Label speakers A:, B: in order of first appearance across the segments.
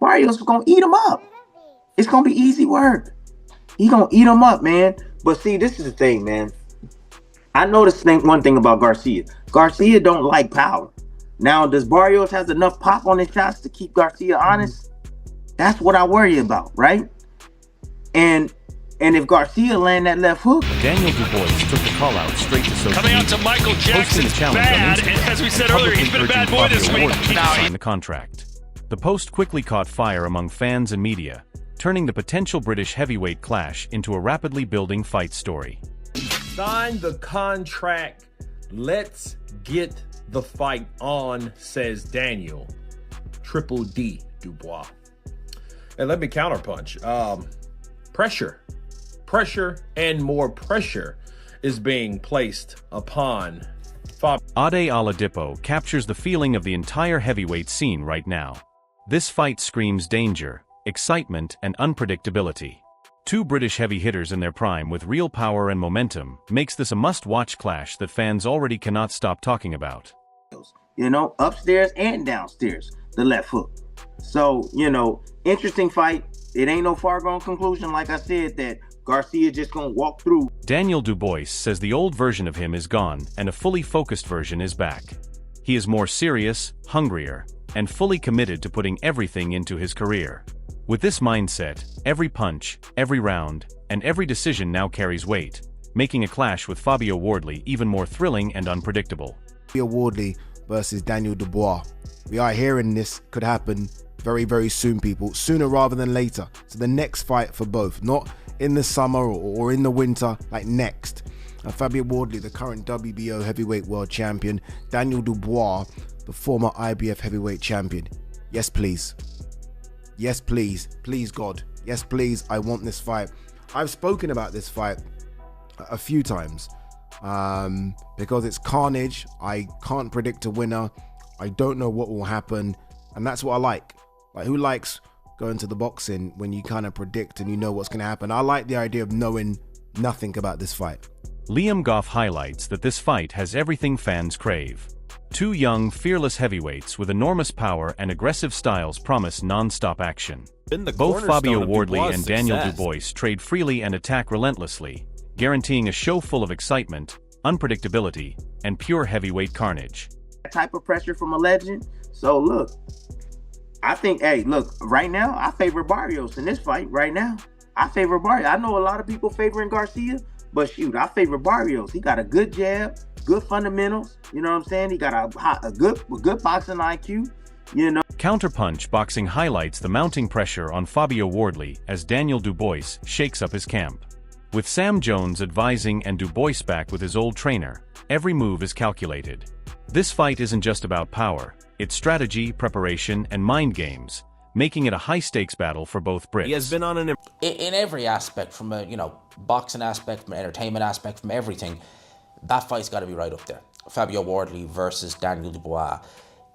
A: Barrios is gonna eat him up. It's gonna be easy work. He gonna eat him up, man. But see, this is the thing, man. I noticed one thing about Garcia. Garcia don't like power. Now, does Barrios has enough pop on his shots to keep Garcia honest? That's what I worry about, right? And if Garcia land that left hook,
B: Daniel Dubois took the call out straight to social
C: Coming out to Michael Jackson's bad, and as we said earlier, he's been a bad boy this week.
B: Signed the contract. The post quickly caught fire among fans and media, turning the potential British heavyweight clash into a rapidly building fight story.
D: Sign the contract. Let's get the fight on, says Daniel Triple D Dubois. And let me counterpunch. Pressure and more pressure is being placed upon Fabio.
B: Ade Oladipo captures the feeling of the entire heavyweight scene right now. This fight screams danger, excitement, and unpredictability. Two British heavy hitters in their prime with real power and momentum makes this a must-watch clash that fans already cannot stop talking about.
A: Upstairs and downstairs, the left hook. So, interesting fight. It ain't no far-gone conclusion, like I said, that Garcia just gonna walk through.
B: Daniel Dubois says the old version of him is gone and a fully focused version is back. He is more serious, hungrier, and fully committed to putting everything into his career. With this mindset, every punch, every round, and every decision now carries weight, making a clash with Fabio Wardley even more thrilling and unpredictable.
E: Fabio Wardley versus Daniel Dubois. We are hearing this could happen very, very soon, people. Sooner rather than later. So the next fight for both. Not in the summer or in the winter, like next. Fabio Wardley, the current WBO heavyweight world champion. Daniel Dubois, the former IBF heavyweight champion. Yes, please. Yes, please. Please, God. Yes, please. I want this fight. I've spoken about this fight a few times because it's carnage. I can't predict a winner. I don't know what will happen. And that's what I like. Like, who likes going to the boxing when you kind of predict and you know what's going to happen? I like the idea of knowing nothing about this fight.
B: Liam Goff highlights that this fight has everything fans crave. Two young, fearless heavyweights with enormous power and aggressive styles promise non-stop action. Both Fabio Wardley and Daniel Dubois trade freely and attack relentlessly, guaranteeing a show full of excitement, unpredictability, and pure heavyweight carnage.
A: That type of pressure from a legend. So look, I think, right now, I favor Barrios in this fight right now. I favor Barrios. I know a lot of people favoring Garcia, but shoot, I favor Barrios. He got a good jab, good fundamentals. You know what I'm saying? He got a good boxing IQ.
B: Counterpunch boxing highlights the mounting pressure on Fabio Wardley as Daniel Dubois shakes up his camp. With Sam Jones advising and Dubois back with his old trainer, every move is calculated. This fight isn't just about power. It's strategy, preparation, and mind games, making it a high-stakes battle for both Brits.
D: He has been on
F: in every aspect, from a boxing aspect, from an entertainment aspect, from everything. That fight's got to be right up there. Fabio Wardley versus Daniel Dubois.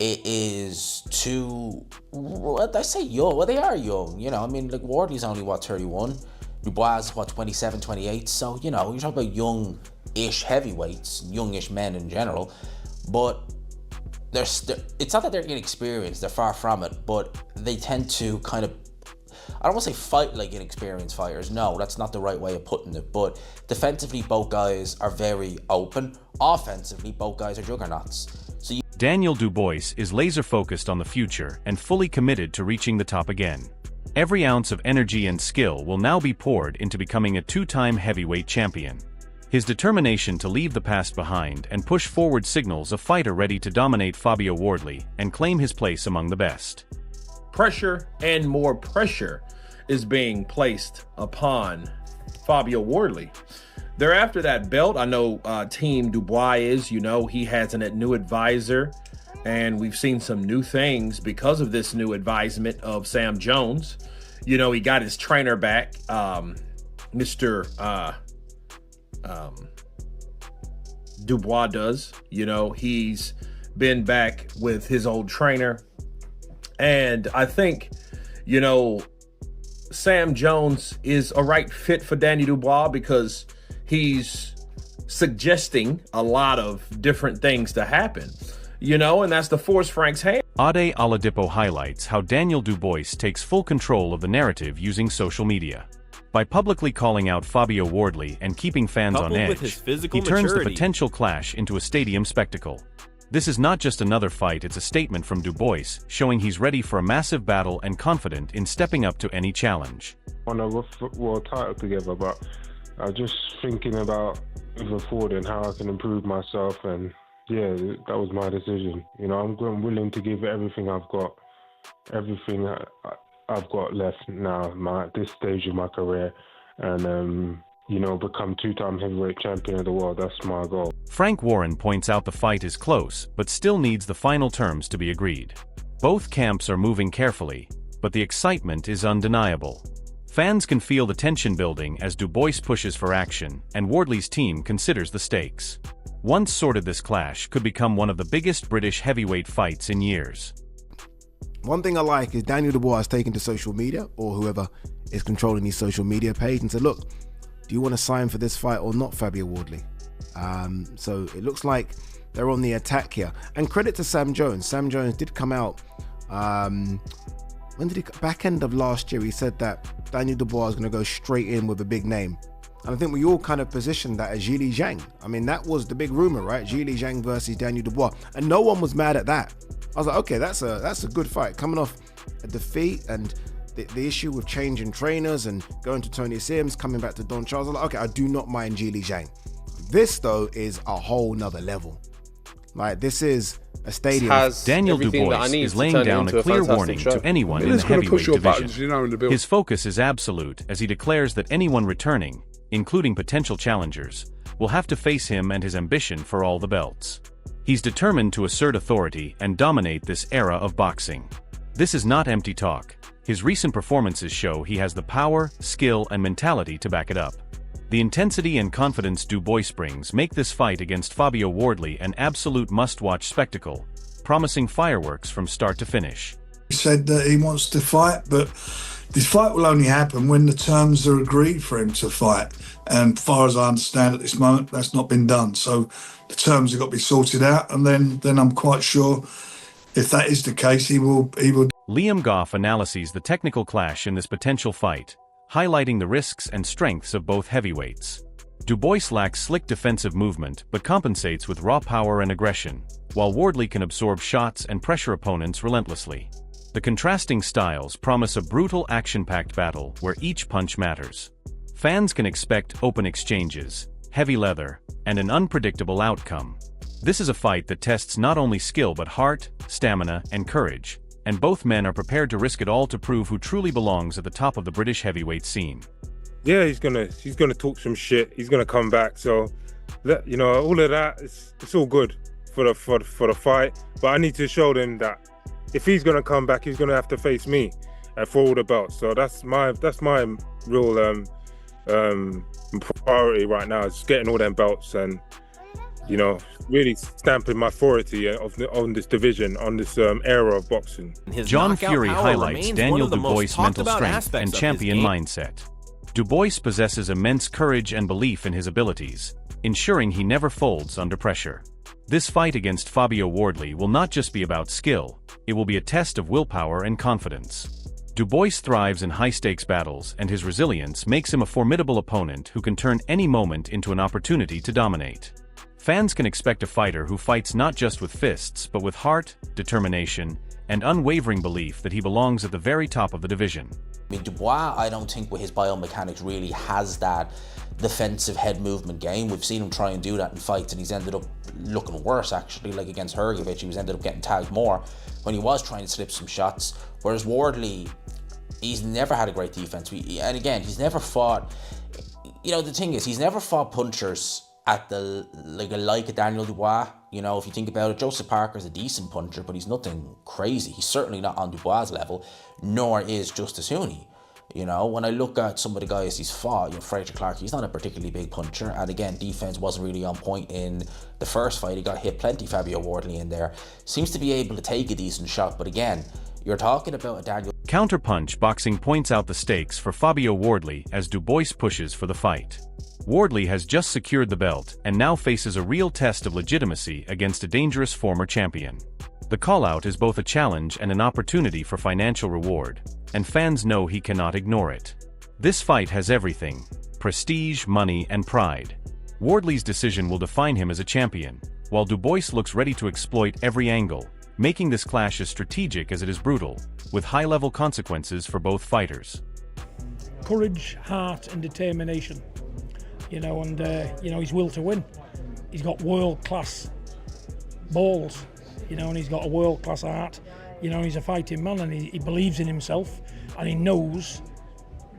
F: It is two. I say young. Well, they are young. Wardley's only 31. Dubois is 27, 28. So you're talking about young-ish heavyweights, youngish men in general, but. It's not that they're inexperienced, they're far from it, but they tend to kind of, I don't want to say fight like inexperienced fighters. No, that's not the right way of putting it. But defensively, both guys are very open. Offensively, both guys are juggernauts.
B: Daniel Dubois is laser-focused on the future and fully committed to reaching the top again. Every ounce of energy and skill will now be poured into becoming a two-time heavyweight champion. His determination to leave the past behind and push forward signals a fighter ready to dominate Fabio Wardley and claim his place among the best.
D: Pressure and more pressure is being placed upon Fabio Wardley. They're after that belt. I know Team Dubois is, he has a new advisor, and we've seen some new things because of this new advisement of Sam Jones. He got his trainer back, Mr. Dubois does. He's been back with his old trainer, and I think Sam Jones is a right fit for Daniel Dubois because he's suggesting a lot of different things to happen, and that's to force Frank's hand.
B: Ade Oladipo highlights how Daniel Dubois takes full control of the narrative using social media. By publicly calling out Fabio Wardley and keeping fans on edge, he turns the potential clash into a stadium spectacle. This is not just another fight, it's a statement from Dubois, showing he's ready for a massive battle and confident in stepping up to any challenge.
G: I want to world title together, but I'm just thinking about moving forward and how I can improve myself, and yeah, that was my decision. You know, I'm willing to give everything I've got, everything I've got left now, at this stage of my career, and you know, become two-time heavyweight champion of the world. That's my goal.
B: Frank Warren points out the fight is close, but still needs the final terms to be agreed. Both camps are moving carefully, but the excitement is undeniable. Fans can feel the tension building as Dubois pushes for action, and Wardley's team considers the stakes. Once sorted, this clash could become one of the biggest British heavyweight fights in years.
E: One thing I like is Daniel Dubois has taken to social media, or whoever is controlling his social media page, and said, look, do you want to sign for this fight or not, Fabio Wardley? So it looks like they're on the attack here. And credit to Sam Jones. Sam Jones did come out, back end of last year, he said that Daniel Dubois is going to go straight in with a big name. And I think we all kind of positioned that as Zhilei Zhang. I mean, that was the big rumor, right? Zhilei Zhang versus Daniel Dubois. And no one was mad at that. I was like, okay, that's a good fight. Coming off a defeat and the issue with changing trainers and going to Tony Sims, coming back to Don Charles, I was like, okay, I do not mind Zhilei Zhang. This, though, is a whole nother level. Like, this is a stadium.
B: Daniel Dubois is laying down a clear warning to anyone in the heavyweight division. His focus is absolute as he declares that anyone returning, including potential challengers, will have to face him and his ambition for all the belts. He's determined to assert authority and dominate this era of boxing. This is not empty talk. His recent performances show he has the power, skill, and mentality to back it up. The intensity and confidence Dubois brings make this fight against Fabio Wardley an absolute must-watch spectacle, promising fireworks from start to finish.
H: He said that he wants to fight, but this fight will only happen when the terms are agreed for him to fight. And as far as I understand at this moment, that's not been done. So the terms have got to be sorted out, and then I'm quite sure if that is the case, he will.
B: Liam Goff analyses the technical clash in this potential fight, highlighting the risks and strengths of both heavyweights. Dubois lacks slick defensive movement but compensates with raw power and aggression, while Wardley can absorb shots and pressure opponents relentlessly. The contrasting styles promise a brutal, action-packed battle where each punch matters. Fans can expect open exchanges, heavy leather, and an unpredictable outcome. This is a fight that tests not only skill but heart, stamina, and courage, and both men are prepared to risk it all to prove who truly belongs at the top of the British heavyweight scene.
I: Yeah, he's gonna talk some shit. He's gonna come back. So, you know, all of that, it's all good for the fight. But I need to show them that if he's gonna come back, he's gonna have to face me for all the belts. So that's my real priority right now, is getting all them belts and, you know, really stamping my authority on this division, on this era of boxing.
B: John Fury highlights Daniel Dubois' mental strength and champion mindset. Dubois possesses immense courage and belief in his abilities, ensuring he never folds under pressure. This fight against Fabio Wardley will not just be about skill, it will be a test of willpower and confidence. Dubois thrives in high-stakes battles, and his resilience makes him a formidable opponent who can turn any moment into an opportunity to dominate. Fans can expect a fighter who fights not just with fists but with heart, determination, and unwavering belief that he belongs at the very top of the division.
F: I mean, Dubois, I don't think with his biomechanics really has that defensive head movement game. We've seen him try and do that in fights, and he's ended up looking worse, actually. Like against Hrgovic, he was ended up getting tagged more when he was trying to slip some shots. Whereas Wardley, he's never had a great defense. And again, he's never fought, you know, the thing is, he's never fought punchers at the like a Daniel Dubois. You know, if you think about it, Joseph Parker's a decent puncher, but he's nothing crazy. He's certainly not on Dubois' level, nor is Justice Hooney. You know, when I look at some of the guys he's fought, you know, Fraser Clark, he's not a particularly big puncher. And again, defense wasn't really on point in the first fight. He got hit plenty, Fabio Wardley, in there. Seems to be able to take a decent shot, but again, you're talking about a Daniel.
B: Counterpunch boxing points out the stakes for Fabio Wardley as Dubois pushes for the fight. Wardley has just secured the belt and now faces a real test of legitimacy against a dangerous former champion. The call-out is both a challenge and an opportunity for financial reward, and fans know he cannot ignore it. This fight has everything: prestige, money, and pride. Wardley's decision will define him as a champion, while Dubois looks ready to exploit every angle, making this clash as strategic as it is brutal, with high-level consequences for both fighters.
J: Courage, heart, and determination, and his will to win. He's got world-class balls, and he's got a world-class heart. He's a fighting man, and he believes in himself, and he knows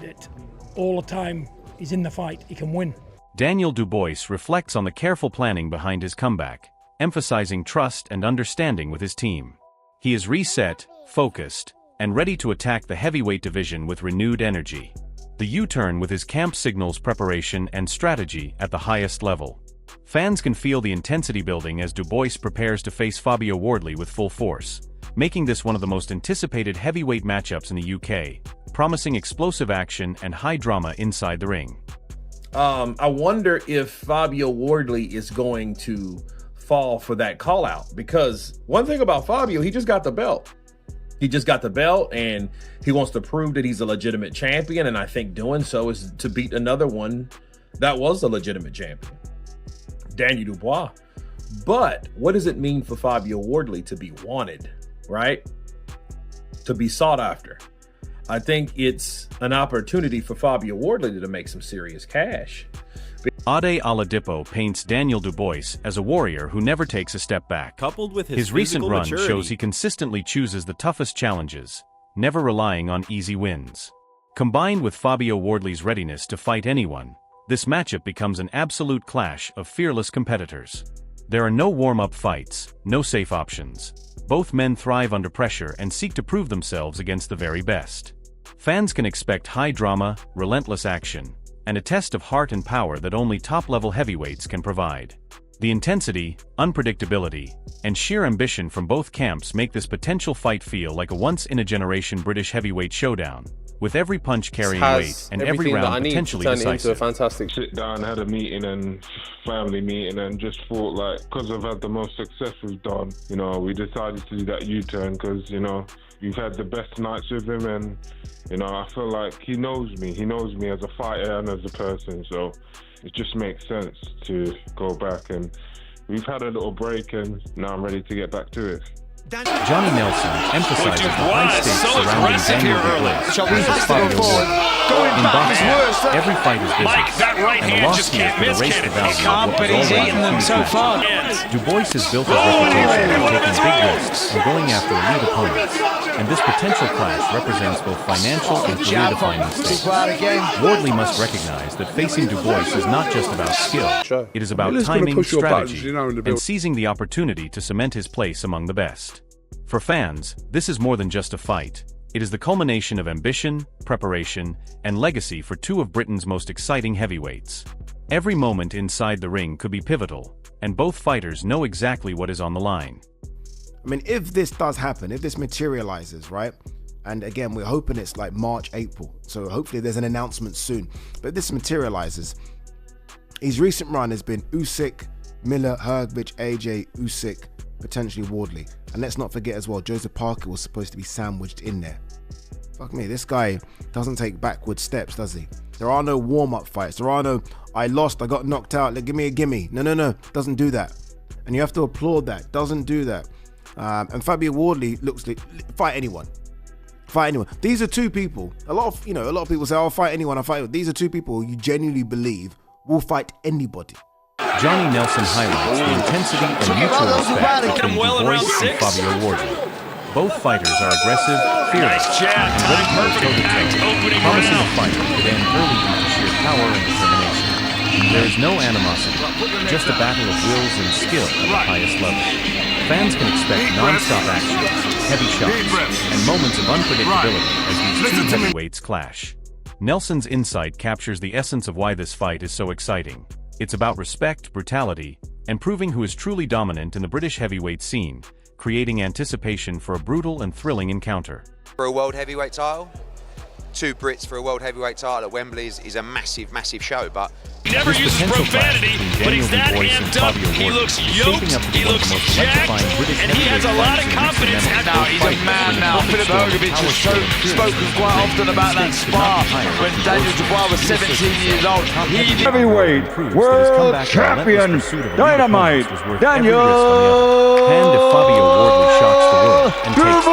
J: that all the time he's in the fight, he can win.
B: Daniel Dubois reflects on the careful planning behind his comeback, emphasizing trust and understanding with his team. He is reset, focused, and ready to attack the heavyweight division with renewed energy. The U-turn with his camp signals preparation and strategy at the highest level. Fans can feel the intensity building as Dubois prepares to face Fabio Wardley with full force, making this one of the most anticipated heavyweight matchups in the UK, promising explosive action and high drama inside the ring.
D: I wonder if Fabio Wardley is going to fall for that call out, because one thing about Fabio, he just got the belt. He just got the belt, and he wants to prove that he's a legitimate champion, and I think doing so is to beat another one that was a legitimate champion, Daniel Dubois. But what does it mean for Fabio Wardley to be wanted, right? To be sought after. I think it's an opportunity for Fabio Wardley to make some serious cash.
B: Ade Oladipo paints Daniel Dubois as a warrior who never takes a step back.
K: Coupled with his
B: recent run
K: maturity
B: shows he consistently chooses the toughest challenges, never relying on easy wins. Combined with Fabio Wardley's readiness to fight anyone, this matchup becomes an absolute clash of fearless competitors. There are no warm-up fights, no safe options. Both men thrive under pressure and seek to prove themselves against the very best. Fans can expect high drama, relentless action, and a test of heart and power that only top-level heavyweights can provide. The intensity, unpredictability, and sheer ambition from both camps make this potential fight feel like a once-in-a-generation British heavyweight showdown, with every punch carrying weight and every round potentially decisive.
L: A fantastic
G: Sit down, had a meeting and family meeting, and just thought, like, because I've had the most success we've done, we decided to do that U-turn because, we've had the best nights with him, and I feel like he knows me. He knows me as a fighter and as a person, so it just makes sense to go back. And we've had a little break, and now I'm ready to get back to it.
B: Johnny Nelson emphasizes the high stakes surrounding Daniel Dubois versus Fabio Wardley. In boxing, every fight is business, and the loss here could erase the value of what was already achieved. Dubois has built his reputation by taking big risks and going after elite opponents, and this potential clash represents both financial and career-defining stakes. Wardley must recognize that facing Dubois is not just about skill, it is about timing, strategy, and seizing the opportunity to cement his place among the best. For fans, this is more than just a fight. It is the culmination of ambition, preparation, and legacy for two of Britain's most exciting heavyweights. Every moment inside the ring could be pivotal, and both fighters know exactly what is on the line.
E: I mean, if this does happen, if this materializes, right? And again, we're hoping it's like March, April. So hopefully there's an announcement soon. But if this materializes, his recent run has been Usyk, Miller, Hrgovic, AJ, Usyk, potentially Wardley. And let's not forget as well, Joseph Parker was supposed to be sandwiched in there. Fuck me, this guy doesn't take backward steps, does he? There are no warm-up fights. There are no, I lost, I got knocked out, like, give me a gimme. No, doesn't do that. And you have to applaud that, doesn't do that. And Fabio Wardley looks like, fight anyone. These are two people, a lot of people say, I'll fight anyone, I'll fight. These are two people you genuinely believe will fight anybody.
B: Johnny Nelson highlights the intensity and mutual respect between Dubois and Fabio Wardley. Both fighters are aggressive, fearless, and ready to go toe-to-toe, promising a fight that could end early due to sheer power and determination. There is no animosity, just a battle of wills and skill at the highest level. Fans can expect non-stop action, heavy shots, and moments of unpredictability as these two heavyweights clash. Nelson's insight captures the essence of why this fight is so exciting. It's about respect, brutality, and proving who is truly dominant in the British heavyweight scene, creating anticipation for a brutal and thrilling encounter.
M: For a world heavyweight title, two Brits for a world heavyweight title at Wembley is a massive, massive show, but
C: He never
B: This
C: uses
B: potential clash
C: profanity,
B: between
C: but he's that
B: Daniel Dubois and
C: amped up.
B: Fabio
C: He
B: Wardley
C: looks
B: is
C: yoked,
B: shaping up to be
C: he
B: one of
C: looks
B: the most
C: jacked,
B: electrifying British
C: and he has a
B: heavyweight
C: lot of
B: fights in
C: confidence.
B: recent
C: And
B: memory.
C: now
B: Both
C: he's a
B: fighters
C: man
B: bring an
C: now.
B: enormous
C: Philip
B: storm of
C: Hogovic has
B: power, skill, and
C: spoken
B: experience.
C: quite often about that
B: Stakes could not
C: spar
B: be higher
C: when
B: for
C: Daniel
B: both
C: Dubois was 17 years old. He
K: Heavyweight world champion Dynamite Daniel
B: Hand if Fabio Wardley shocks the world and takes the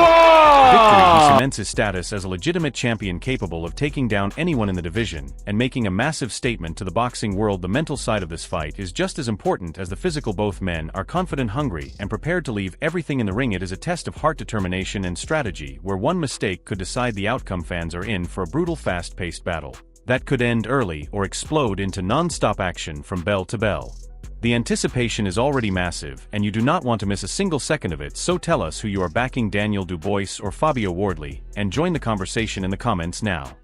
B: victory, he cements his status as a legitimate champion capable of taking down anyone in the division and making a massive statement to the boxing world. The mental side of this fight is just as important as the physical. Both men are confident, hungry, and prepared to leave everything in the ring. It is a test of heart, determination, and strategy, where one mistake could decide the outcome. Fans are in for a brutal, fast-paced battle that could end early or explode into non-stop action from bell to bell. The anticipation is already massive, and you do not want to miss a single second of it. So tell us who you are backing, Daniel Dubois or Fabio Wardley, and join the conversation in the comments now.